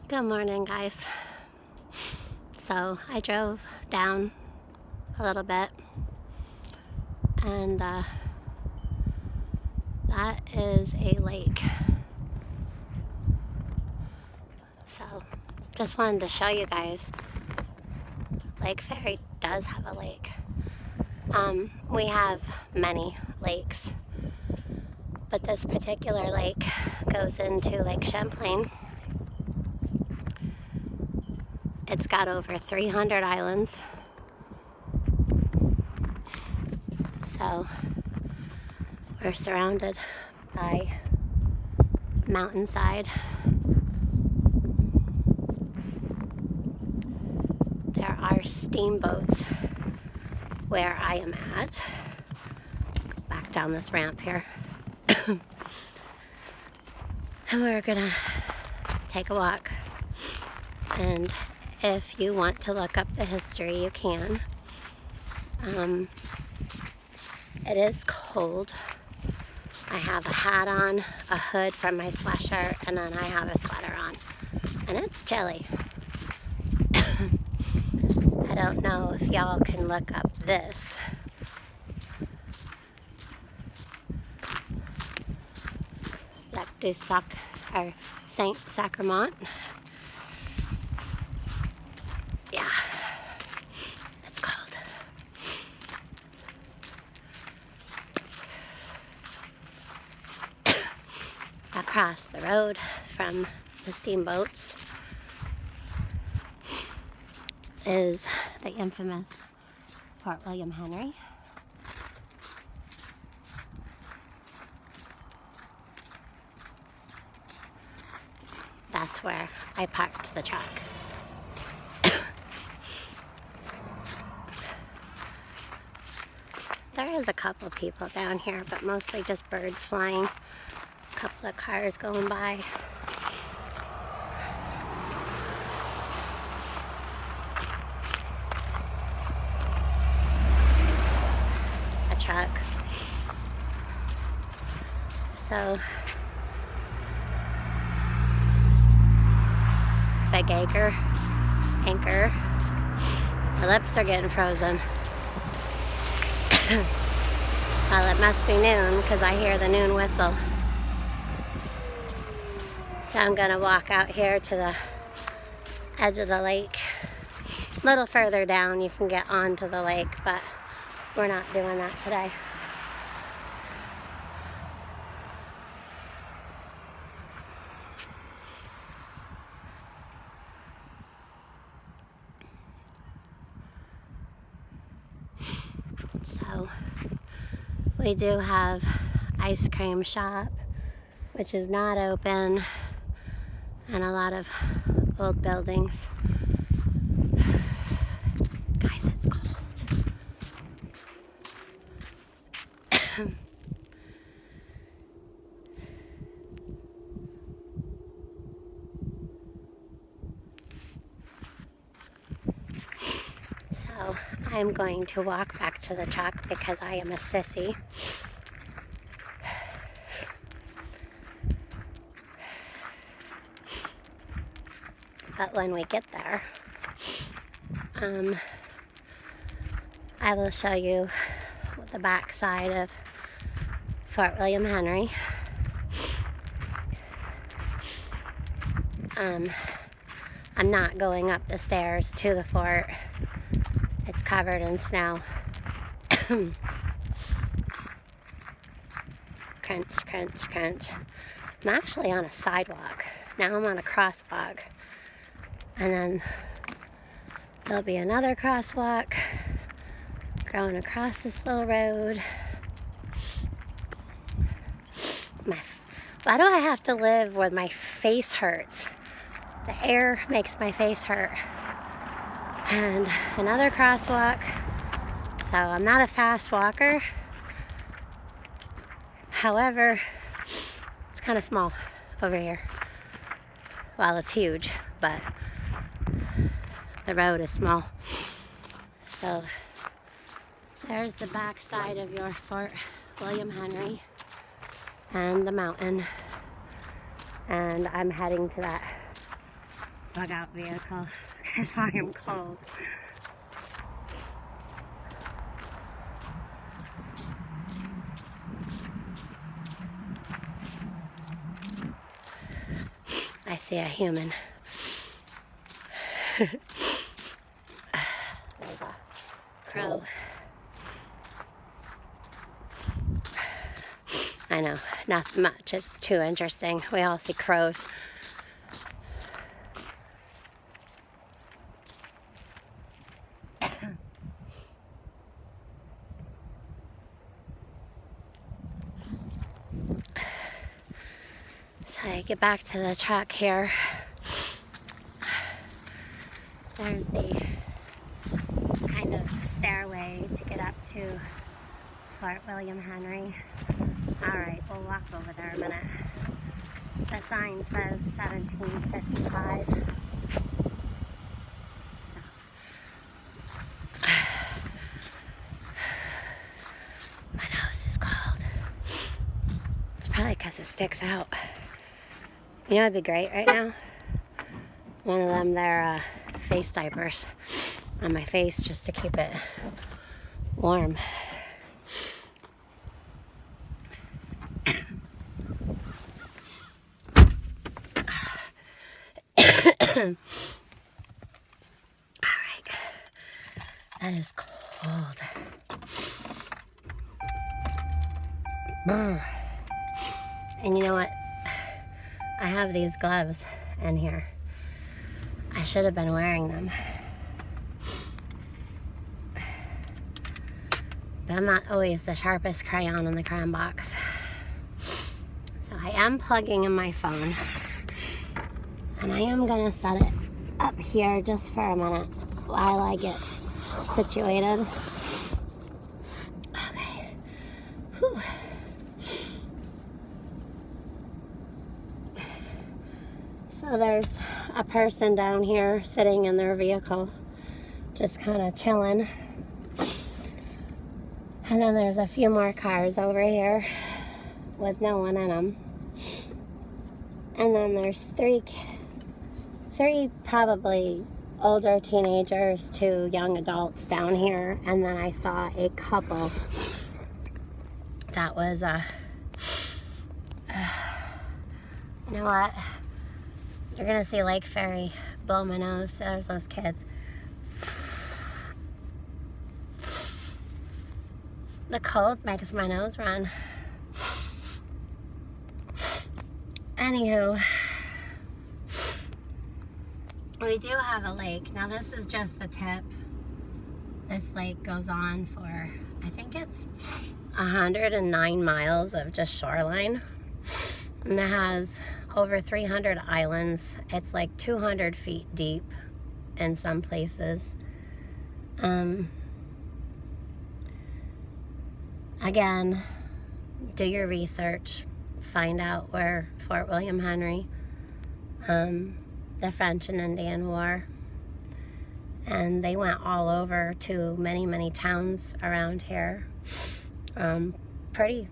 Good morning, guys. So I drove down a little bit, and that is a lake. So just wanted to show you guys, Lake Faerie does have a lake. We have many lakes, but this particular lake goes into Lake Champlain. It's got over 300 islands. So we're surrounded by mountainside. There are steamboats where I am at. Back down this ramp here. And we're gonna take a walk. And if you want to look up the history, you can. It is cold. I have a hat on, a hood from my sweatshirt, and then I have a sweater on. And it's chilly. I don't know if y'all can look up this. Lac du Sac, or Saint Sacrament. Yeah, it's cold. Across the road from the steamboats is the infamous Fort William Henry. That's where I parked the truck. There is a couple people down here, but mostly just birds flying. A couple of cars going by. A truck. So, big anchor. My lips are getting frozen. Well, it must be noon because I hear the noon whistle. So I'm gonna walk out here to the edge of the lake. A little further down you can get onto the lake, but we're not doing that today. So we do have ice cream shop, which is not open, and a lot of old buildings. Guys, it's cold. So I'm going to walk back to the truck because I am a sissy. But when we get there, I will show you the back side of Fort William Henry. I'm not going up the stairs to the fort. It's covered in snow. Crunch, crunch, crunch. I'm actually on a sidewalk. Now I'm on a crosswalk. And then there'll be another crosswalk going across this little road. Why do I have to live where my face hurts? The air makes my face hurt. And another crosswalk. So I'm not a fast walker. However, it's kind of small over here. Well, it's huge, but the road is small. So there's the back side of your Fort William Henry and the mountain. And I'm heading to that bug out vehicle because I am cold. I see a human. There's a crow. I know, not much. It's too interesting. We all see crows. So I get back to the truck here. There's the kind of stairway to get up to Fort William Henry. Alright, we'll walk over there a minute. The sign says 1755. So. My nose is cold. It's probably because it sticks out. You know, it'd be great right now. One of them, they're face diapers on my face just to keep it warm. Alright. That is cold. And you know what? I have these gloves in here. I should have been wearing them. But I'm not always the sharpest crayon in the crayon box. So I am plugging in my phone. And I am gonna set it up here just for a minute while I get situated. Okay. Whew. So there's a person down here sitting in their vehicle, just kind of chilling. And then there's a few more cars over here with no one in them. And then there's three probably older teenagers, 2 young adults down here. And then I saw a couple that was, you know what? You're gonna see Lake Faerie blow my nose. There's those kids. The cold makes my nose run. Anywho, we do have a lake. Now this is just the tip. This lake goes on for, I think it's 109 miles of just shoreline. And it has over 300 islands. It's like 200 feet deep in some places. Again, do your research. Find out where Fort William Henry, the French and Indian War, and they went all over to many, many towns around here. Pretty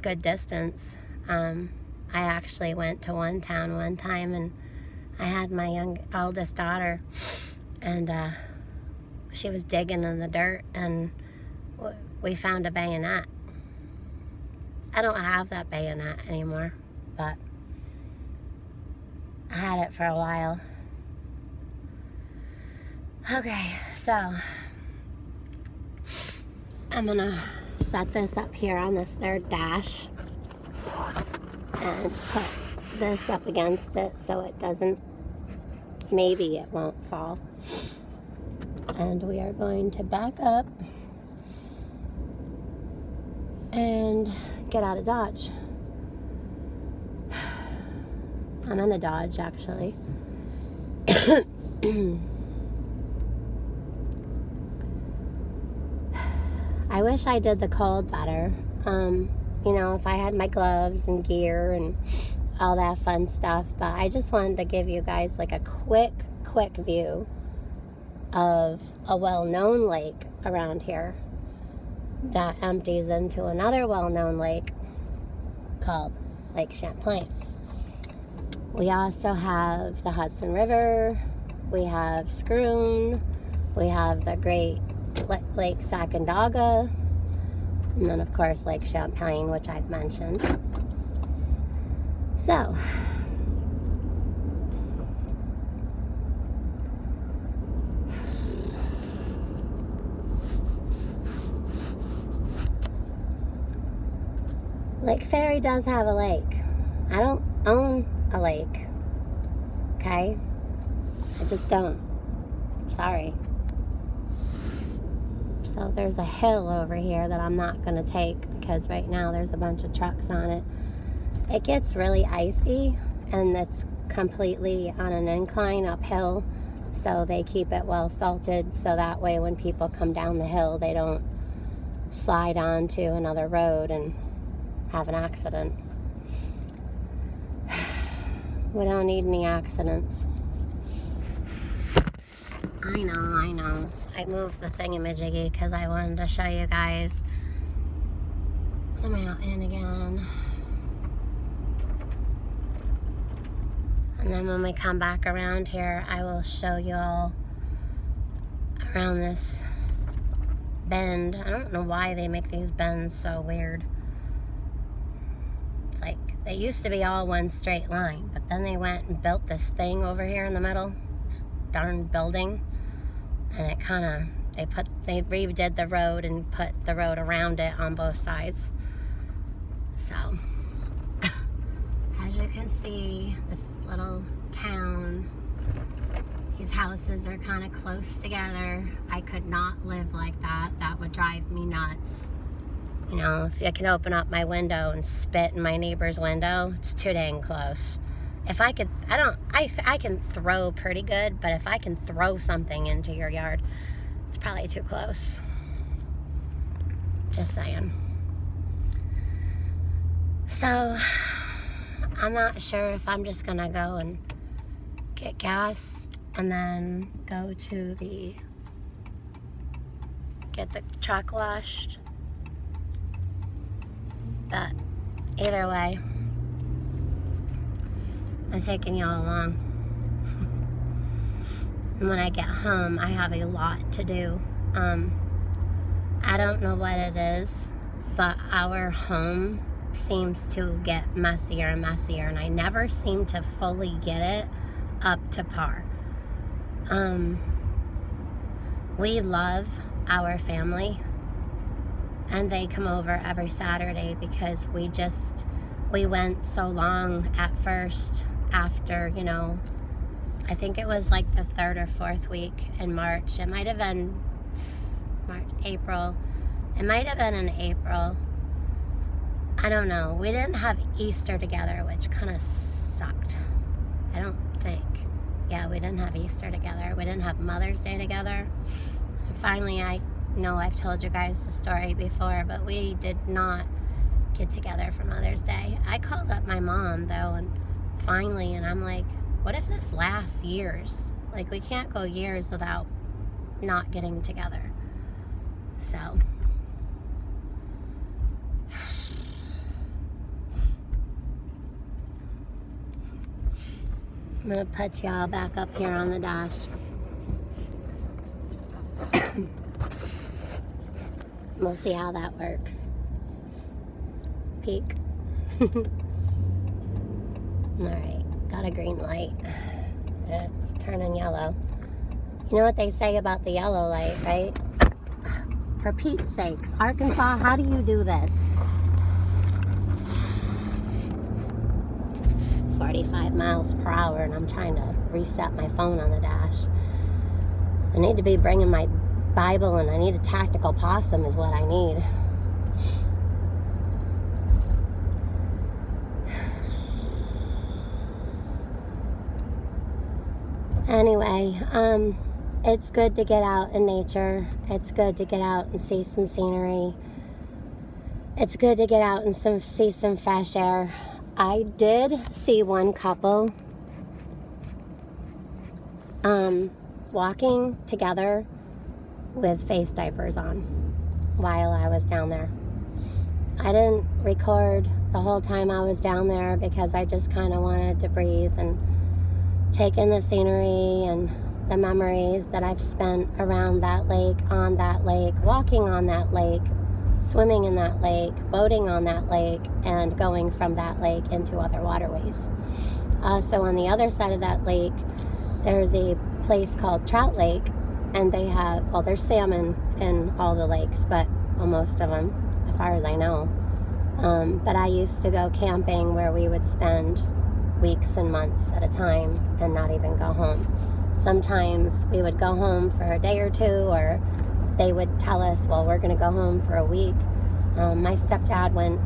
good distance. I actually went to one town one time, and I had my eldest daughter, and she was digging in the dirt, and we found a bayonet. I don't have that bayonet anymore, but I had it for a while. Okay, so I'm gonna set this up here on this third dash and put this up against it so it doesn't, maybe it won't fall. And we are going to back up and get out of Dodge. I'm in the Dodge, actually. I wish I did the cold better. You know, if I had my gloves and gear and all that fun stuff, but I just wanted to give you guys like a quick view of a well-known lake around here that empties into another well-known lake called Lake Champlain. We also have the Hudson River, we have Scroon, we have the great Lake Sacandaga, and then of course Lake Champlain, which I've mentioned. So, Lake Faerie does have a lake. I don't own a lake, okay? I just don't. Sorry. So there's a hill over here that I'm not going to take because right now there's a bunch of trucks on it. It gets really icy and it's completely on an incline uphill, so they keep it well salted so that way when people come down the hill they don't slide onto another road and have an accident. We don't need any accidents. I know. I moved the thingamajiggy because I wanted to show you guys the mountain again. And then when we come back around here, I will show you all around this bend. I don't know why they make these bends so weird. It's like they used to be all one straight line, but then they went and built this thing over here in the middle, this darn building, and it kind of, they redid the road and put the road around it on both sides. So, as you can see, this little town, these houses are kind of close together. I could not live like that. That would drive me nuts. You know, if I can open up my window and spit in my neighbor's window, it's too dang close. If I could, I can throw pretty good, but if I can throw something into your yard, it's probably too close. Just saying. So, I'm not sure if I'm just gonna go and get gas and then go to get the truck washed. But either way, I'm taking y'all along. And when I get home, I have a lot to do. I don't know what it is, but our home seems to get messier and messier, and I never seem to fully get it up to par. We love our family, and they come over every Saturday because we went so long at first after, you know, I think it was like the 3rd or 4th week in March. It might have been April. It might have been in April. I don't know. We didn't have Easter together, which kind of sucked. I don't think. Yeah, we didn't have Easter together. We didn't have Mother's Day together. And finally, I know I've told you guys the story before, but we did not get together for Mother's Day. I called up my mom, though, and finally, and I'm like, what if this lasts years? Like, we can't go years without not getting together. So, I'm gonna put y'all back up here on the dash. We'll see how that works. Peek. Alright, got a green light. It's turning yellow. You know what they say about the yellow light, right? For Pete's sakes, Arkansas, how do you do this? 45 miles per hour, and I'm trying to reset my phone on the dash. I need to be bringing my Bible, and I need a tactical possum is what I need. Anyway, it's good to get out in nature. It's good to get out and see some scenery. It's good to get out and see some fresh air. I did see one couple walking together with face diapers on while I was down there. I didn't record the whole time I was down there because I just kind of wanted to breathe and take in the scenery and the memories that I've spent around that lake, on that lake, walking on that lake, swimming in that lake, boating on that lake, and going from that lake into other waterways. Also, on the other side of that lake, there's a place called Trout Lake, and they have, well, there's salmon in all the lakes, but, well, most of them, as far as I know. But I used to go camping where we would spend weeks and months at a time and not even go home. Sometimes we would go home for a day or two, or they would tell us, well, we're going to go home for a week. My stepdad went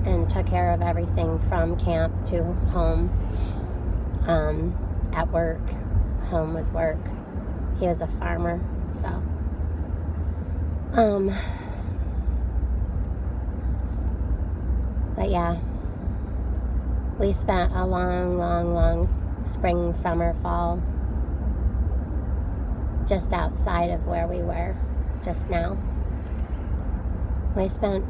and took care of everything from camp to home. At work, home was work. He was a farmer, so. But yeah, we spent a long spring, summer, fall just outside of where we were just now. We spent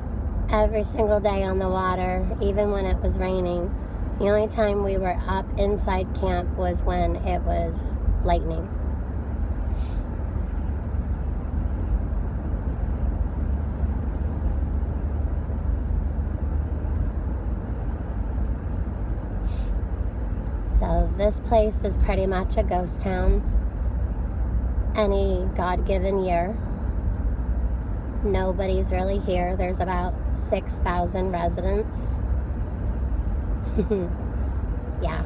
every single day on the water, even when it was raining. The only time we were up inside camp was when it was lightning. So this place is pretty much a ghost town. Any God-given year, nobody's really here. There's about 6,000 residents. Yeah.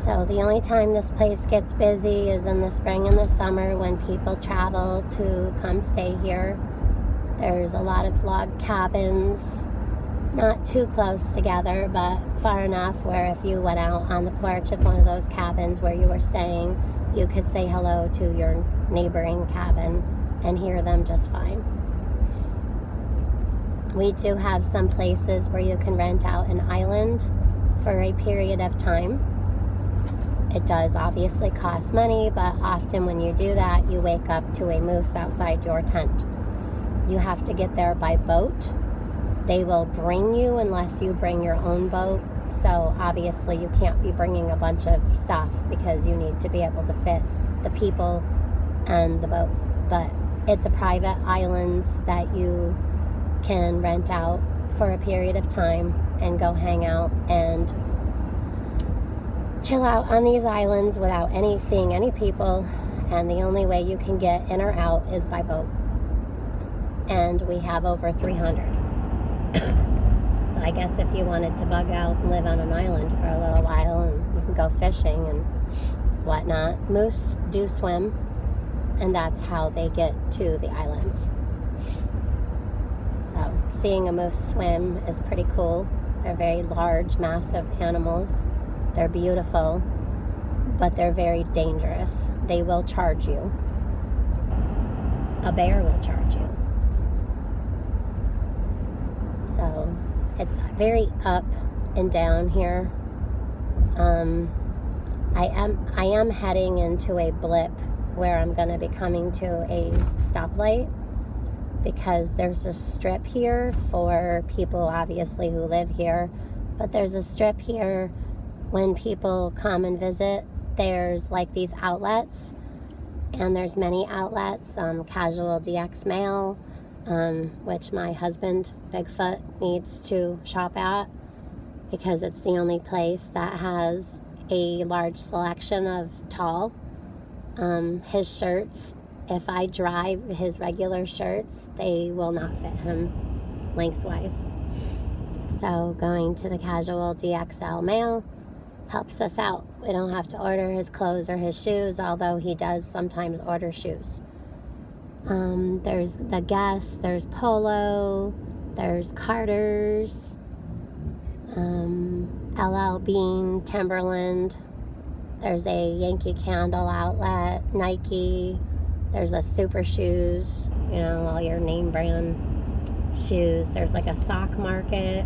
So the only time this place gets busy is in the spring and the summer when people travel to come stay here. There's a lot of log cabins, not too close together, but far enough where if you went out on the porch of one of those cabins where you were staying, you could say hello to your neighboring cabin and hear them just fine. We do have some places where you can rent out an island for a period of time. It does obviously cost money, but often when you do that, you wake up to a moose outside your tent. You have to get there by boat. They will bring you unless you bring your own boat. So obviously you can't be bringing a bunch of stuff because you need to be able to fit the people and the boat. But it's a private islands that you can rent out for a period of time and go hang out and chill out on these islands without seeing any people. And the only way you can get in or out is by boat. And we have over 300. So I guess if you wanted to bug out and live on an island for a little while, and you can go fishing and whatnot. Moose do swim, and that's how they get to the islands. So seeing a moose swim is pretty cool. They're very large, massive animals. They're beautiful, but they're very dangerous. They will charge you. A bear will charge you. So it's very up and down here. I am heading into a blip where I'm going to be coming to a stoplight because there's a strip here for people obviously who live here, but there's a strip here when people come and visit. There's like these outlets, and there's many outlets, Casual DX Mail, which my husband, Bigfoot, needs to shop at because it's the only place that has a large selection of tall. His shirts, if I drive his regular shirts, they will not fit him lengthwise. So going to the Casual DXL Mail helps us out. We don't have to order his clothes or his shoes, although he does sometimes order shoes. There's the Guess, there's Polo, there's Carter's, LL Bean, Timberland, there's a Yankee Candle outlet, Nike, there's a Super Shoes, you know, all your name brand shoes. There's like a sock market.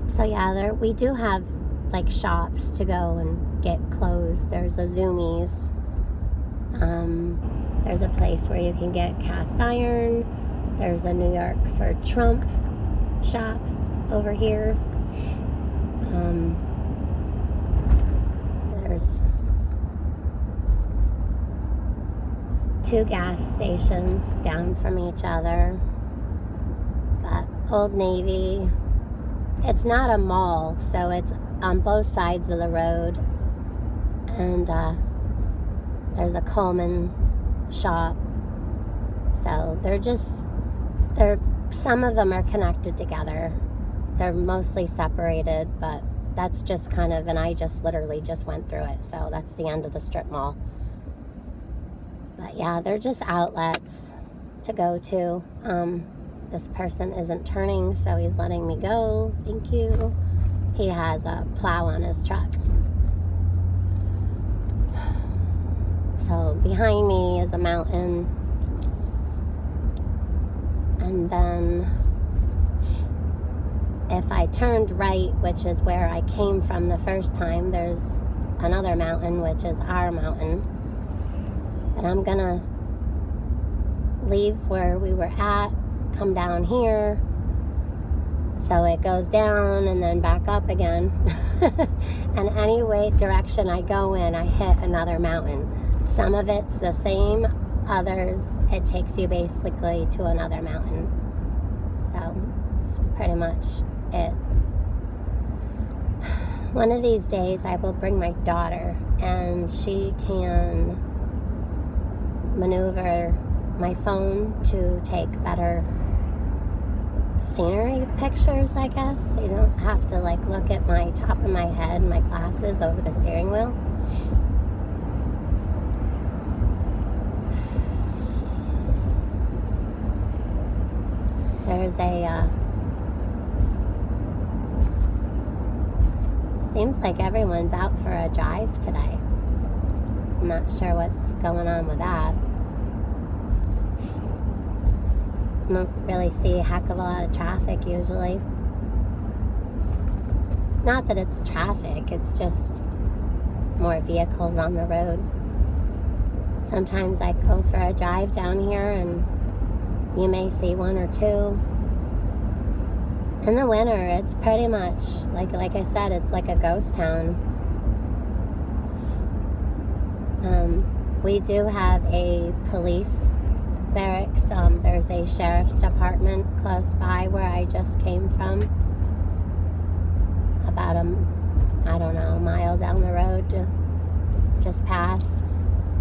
So yeah, we do have like shops to go and get clothes. There's a Zoomies. There's a place where you can get cast iron. There's a New York for Trump shop over here. There's 2 gas stations down from each other. But Old Navy, it's not a mall, so it's on both sides of the road. And there's a Coleman shop. So some of them are connected together. They're mostly separated, but that's just kind of, and I just literally just went through it. So that's the end of the strip mall. But yeah, they're just outlets to go to. This person isn't turning, so he's letting me go. Thank you. He has a plow on his truck. So behind me is a mountain. And then if I turned right, which is where I came from the first time, there's another mountain, which is our mountain. But I'm gonna leave where we were at, come down here, so it goes down and then back up again. And any direction I go in, I hit another mountain. Some of it's the same, others it takes you basically to another mountain. So it's pretty much it. One of these days I will bring my daughter, and she can maneuver my phone to take better scenery pictures, I guess. You don't have to like look at my top of my head, my glasses over the steering wheel. There's seems like everyone's out for a drive today. I'm not sure what's going on with that. I don't really see a heck of a lot of traffic usually. Not that it's traffic, it's just more vehicles on the road. Sometimes I go for a drive down here and you may see 1 or 2. In the winter, it's pretty much, like I said, it's like a ghost town. We do have a police barracks. There's a sheriff's department close by where I just came from. About a mile down the road, just past.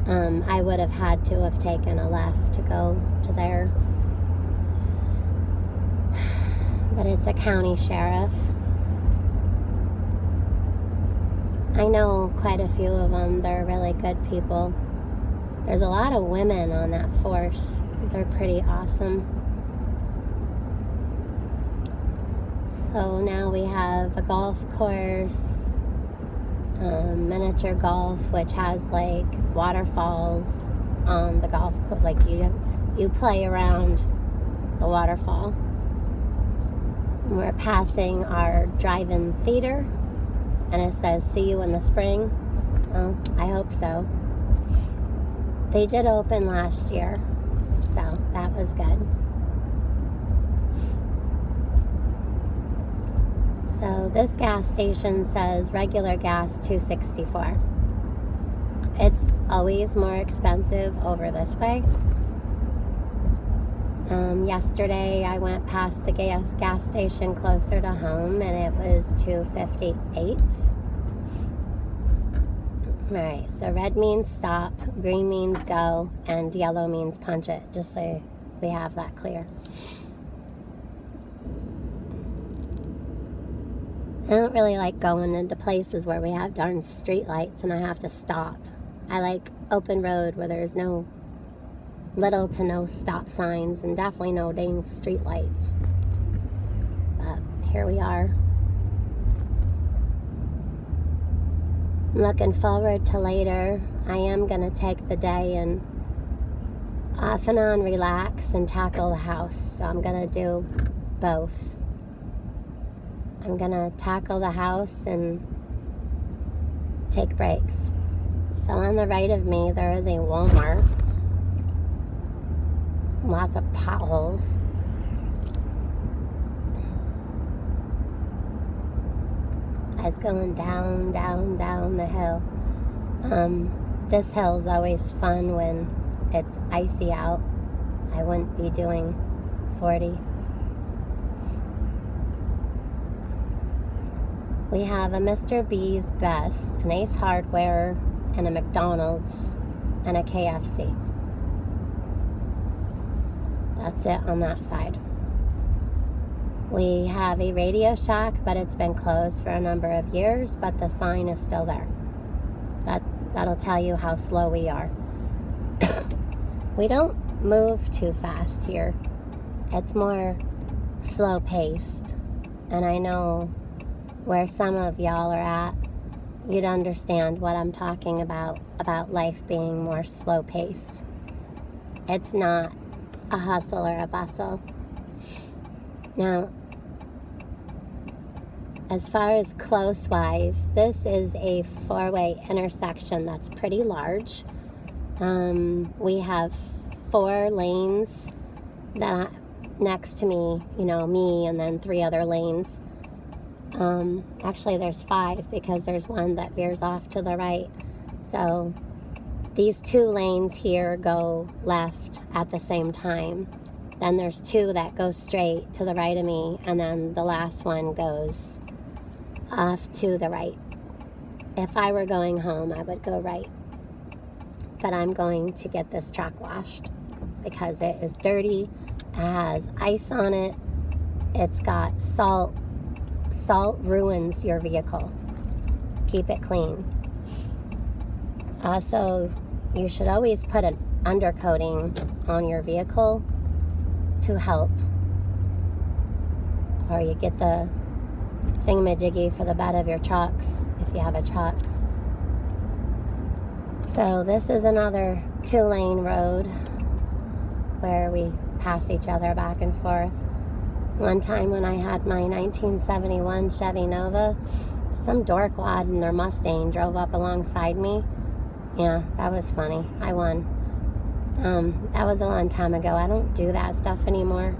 I would have had to have taken a left to go to there. But it's a county sheriff. I know quite a few of them. They're really good people. There's a lot of women on that force. They're pretty awesome. So now we have a golf course, miniature golf, which has like waterfalls on the golf course. Like you play around the waterfall. We're passing our drive-in theater, and it says, "See you in the spring." Well, I hope so. They did open last year, so that was good. So this gas station says regular gas $2.64. It's always more expensive over this way. Yesterday I went past the gas station closer to home, and it was $2.58. Alright, so red means stop, green means go, and yellow means punch it, just so we have that clear. I don't really like going into places where we have darn street lights and I have to stop. I like open road where there's no little to no stop signs and definitely no dang street lights. But here we are. I'm looking forward to later. I am going to take the day and off and on relax and tackle the house. So I'm going to do both. I'm going to tackle the house and take breaks. So on the right of me there is a Walmart. Lots of potholes. as going down, down, down the hill. This hill's always fun when it's icy out. I wouldn't be doing 40. We have a Mr. B's Best, an Ace Hardware, and a McDonald's, and a KFC. That's it on that side. We have a Radio Shack, but it's been closed for a number of years, but the sign is still there. That'll tell you how slow we are. We don't move too fast here. It's more slow-paced. And I know where some of y'all are at, you'd understand what I'm talking about life being more slow-paced. It's not a hustle or a bustle. Now, as far as close-wise, this is a four-way intersection that's pretty large. We have 4 lanes that next to me, me and then 3 other lanes. Actually, there's 5 because there's one that veers off to the right. So these 2 lanes here go left at the same time. Then there's 2 that go straight to the right of me, and then the last one goes off to the right. If I were going home, I would go right. But I'm going to get this truck washed because it is dirty. It has ice on it. It's got salt. Salt ruins your vehicle. Keep it clean. Also, you should always put an undercoating on your vehicle to help. Or you get the thingamajiggy for the bed of your trucks if you have a truck. So this is another 2-lane road where we pass each other back and forth. One time when I had my 1971 Chevy Nova, some dorkwad in their Mustang drove up alongside me. Yeah, that was funny. I won. That was a long time ago. I don't do that stuff anymore.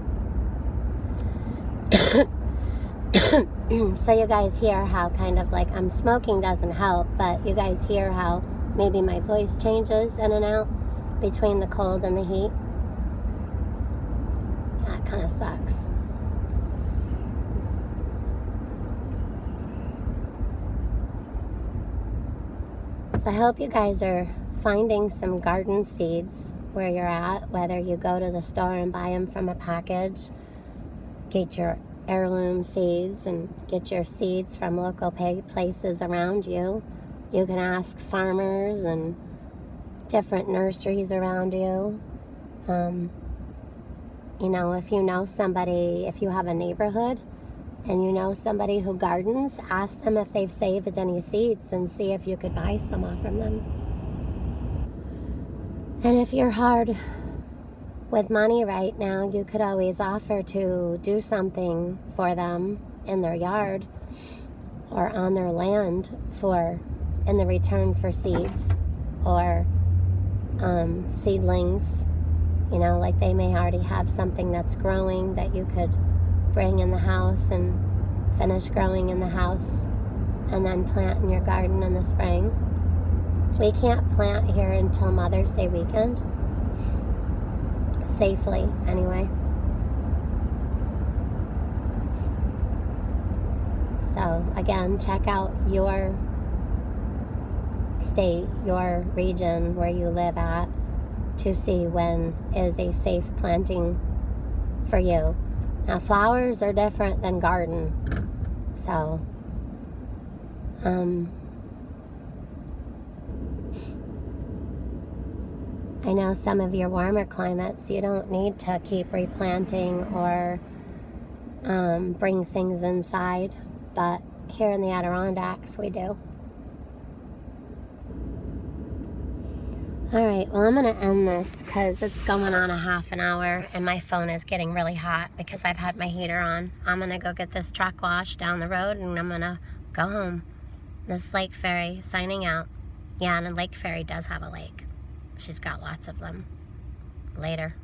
So you guys hear how kind of like I'm smoking doesn't help, but you guys hear how maybe my voice changes in and out between the cold and the heat. That kind of sucks. So I hope you guys are finding some garden seeds where you're at, whether you go to the store and buy them from a package, get your heirloom seeds and get your seeds from local places around you. You can ask farmers and different nurseries around you. If you know somebody, if you have a neighborhood and you know somebody who gardens, ask them if they've saved any seeds and see if you could buy some off from them. And if you're hard with money right now, you could always offer to do something for them in their yard or on their land in the return for seeds or seedlings. Like they may already have something that's growing that you could bring in the house and finish growing in the house and then plant in your garden in the spring. We can't plant here until Mother's Day weekend. Safely, anyway. So, again, check out your state, your region where you live at to see when is a safe planting for you. Now, flowers are different than garden. So, I know some of your warmer climates, you don't need to keep replanting or bring things inside, but here in the Adirondacks, we do. All right, well, I'm going to end this because it's going on a half an hour and my phone is getting really hot because I've had my heater on. I'm going to go get this truck washed down the road and I'm going to go home. This is Lake Faerie signing out. Yeah, and Lake Faerie does have a lake. She's got lots of them. Later.